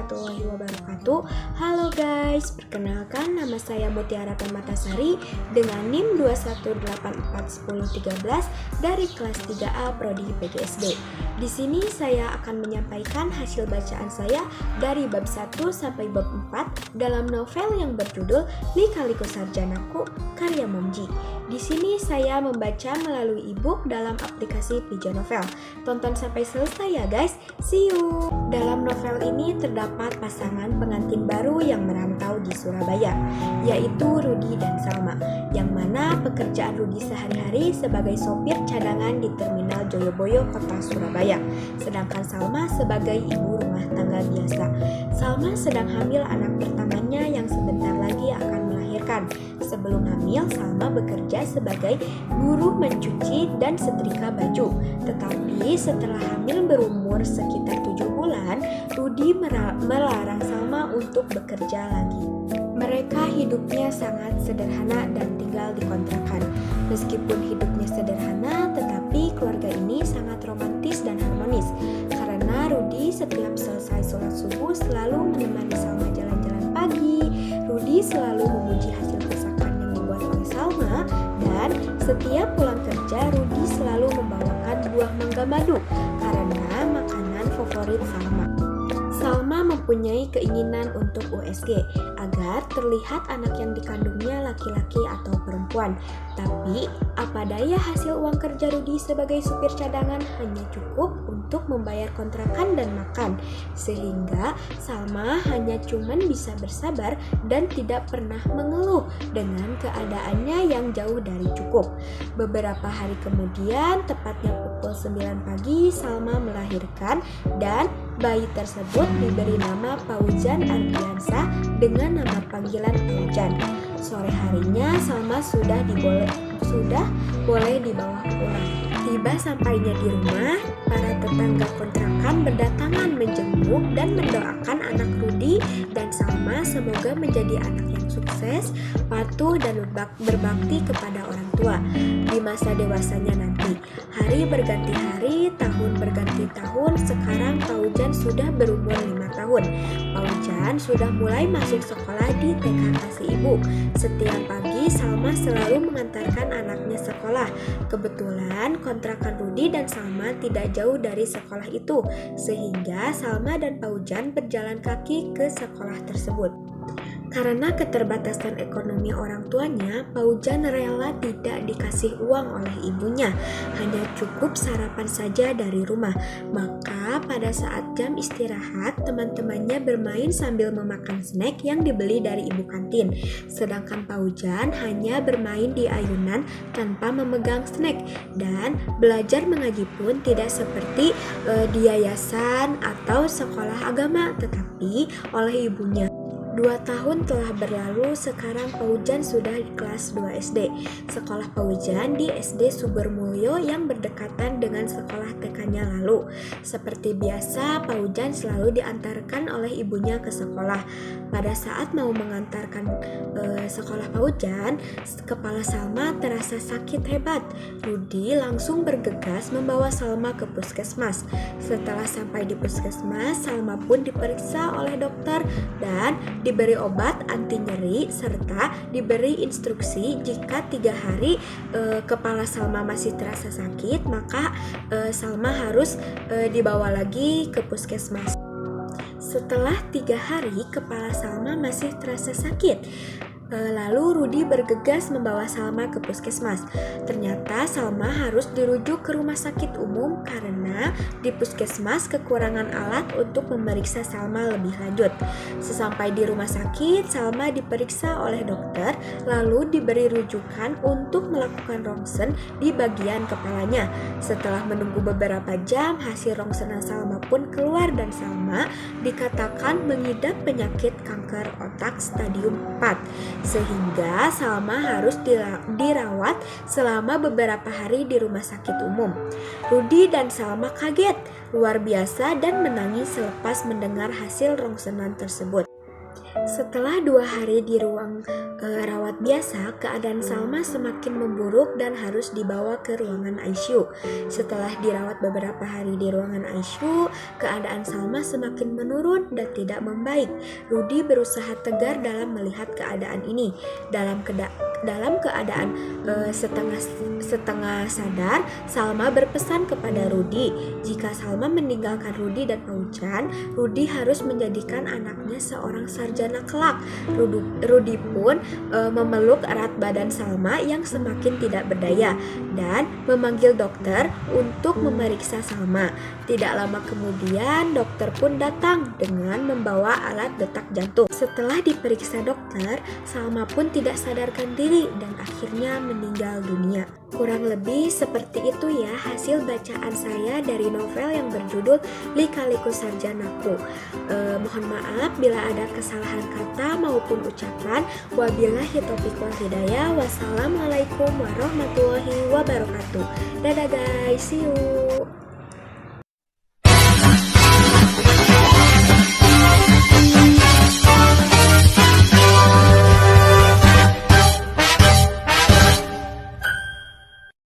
warahmatullahi wabarakatuh. Halo guys, perkenalkan nama saya Mutiara Permatasari dengan NIM 218410113 dari kelas 3A Prodi PGSD. Di sini saya akan menyampaikan hasil bacaan saya dari bab 1 sampai bab 4 dalam novel yang berjudul Lika-Liku Sarjanaku karya Momji. Di sini saya membaca melalui e-book dalam aplikasi Pijo Novel. Tonton sampai selesai ya guys. See you. Dalam novel ini terdapat pasangan pengantin baru yang merantau di Surabaya, yaitu Rudi dan Salma, yang mana pekerjaan Rudi sehari-hari sebagai sopir cadangan di Terminal Joyoboyo, Kota Surabaya, sedangkan Salma sebagai ibu rumah tangga biasa. Salma sedang hamil anak pertamanya yang sebentar lagi akan melahirkan. Sebelum hamil, Salma bekerja sebagai buruh mencuci dan setrika baju. Tetapi setelah hamil berumur sekitar 7 bulan, Rudi melarang Salma untuk bekerja lagi. Mereka hidupnya sangat sederhana dan tinggal di kontrakan. Meskipun hidupnya sederhana, tetapi keluarga ini sangat romantis dan harmonis. Karena Rudi setiap selesai sholat subuh selalu menemani Salma jalan-jalan pagi. Rudi selalu memuji hasil masakan yang dibuat oleh Salma, dan setiap pulang kerja Rudi selalu membawakan buah mangga madu karena makanan favorit Salma. Salma mempunyai keinginan untuk USG agar terlihat anak yang dikandungnya laki-laki atau perempuan. Tapi apa daya, hasil uang kerja Rudi sebagai supir cadangan hanya cukup untuk membayar kontrakan dan makan, sehingga Salma hanya cuman bisa bersabar dan tidak pernah mengeluh dengan keadaannya yang jauh dari cukup. Beberapa hari kemudian, tepatnya pukul 9 pagi, Salma melahirkan dan bayi tersebut diberi nama Paujan Ardiansa dengan nama panggilan Paujan. Sore harinya Salma sudah boleh dibawa pulang. Tiba sampainya di rumah, para tetangga kontrakan berdatangan menjenguk dan mendoakan anak Rudi dan Salma semoga menjadi anak yang sukses, patuh dan berbakti kepada orang tua di masa dewasanya nanti. Hari berganti hari, tahun berganti tahun. Sekarang Paujan sudah berumur 5 tahun. Paujan sudah mulai masuk sekolah di TK Kasih Ibu. Setiap pagi Salma selalu mengantarkan anaknya sekolah. Kebetulan kontrakan Rudi dan Salma tidak jauh dari sekolah itu, sehingga Salma dan Paujan berjalan kaki ke sekolah tersebut. Karena keterbatasan ekonomi orang tuanya, Paujan rela tidak dikasih uang oleh ibunya, hanya cukup sarapan saja dari rumah. Maka pada saat jam istirahat, teman-temannya bermain sambil memakan snack yang dibeli dari ibu kantin. Sedangkan Paujan hanya bermain di ayunan tanpa memegang snack, dan belajar mengaji pun tidak seperti di yayasan atau sekolah agama, tetapi oleh ibunya. 2 tahun telah berlalu, sekarang Paujan sudah di kelas 2 SD. Sekolah Paujan di SD Subermulyo yang berdekatan dengan sekolah TK-nya lalu. Seperti biasa, Paujan selalu diantarkan oleh ibunya ke sekolah. Pada saat mau mengantarkan sekolah Paujan, kepala Salma terasa sakit hebat. Rudi langsung bergegas membawa Salma ke puskesmas. Setelah sampai di puskesmas, Salma pun diperiksa oleh dokter dan diberi obat anti nyeri serta diberi instruksi jika 3 hari kepala Salma masih terasa sakit, maka Salma harus dibawa lagi ke puskesmas. Setelah 3 hari kepala Salma masih terasa sakit, lalu Rudi bergegas membawa Salma ke puskesmas. Ternyata Salma harus dirujuk ke rumah sakit umum karena di puskesmas kekurangan alat untuk memeriksa Salma lebih lanjut. Sesampai di rumah sakit, Salma diperiksa oleh dokter, lalu diberi rujukan untuk melakukan rongsen di bagian kepalanya. Setelah menunggu beberapa jam, hasil rongsenan Salma pun keluar dan Salma dikatakan mengidap penyakit kanker otak stadium 4. Sehingga Salma harus dirawat selama beberapa hari di rumah sakit umum. Rudi dan Salma kaget luar biasa dan menangis selepas mendengar hasil rongsenan tersebut. Setelah 2 hari di ruang rawat biasa, keadaan Salma semakin memburuk dan harus dibawa ke ruangan ICU. Setelah dirawat beberapa hari di ruangan ICU, keadaan Salma semakin menurun dan tidak membaik. Rudy berusaha tegar dalam melihat keadaan ini. Dalam keadaan setengah sadar, Salma berpesan kepada Rudy, jika Salma meninggalkan Rudy dan Paucan, Rudy harus menjadikan anaknya seorang sarjana kelak. Rudy pun memeluk erat badan Salma yang semakin tidak berdaya dan memanggil dokter untuk memeriksa Salma. Tidak lama kemudian dokter pun datang dengan membawa alat detak jantung. Setelah diperiksa dokter, Salma pun tidak sadarkan diri dan akhirnya meninggal dunia. Kurang lebih seperti itu ya hasil bacaan saya dari novel yang berjudul Lika-Liku Sarjanaku. Mohon maaf bila ada kesalahan kata maupun ucapan. Wabillahi taufiq wal hidayah. Wassalamualaikum warahmatullahi wabarakatuh. Dadah guys, see you.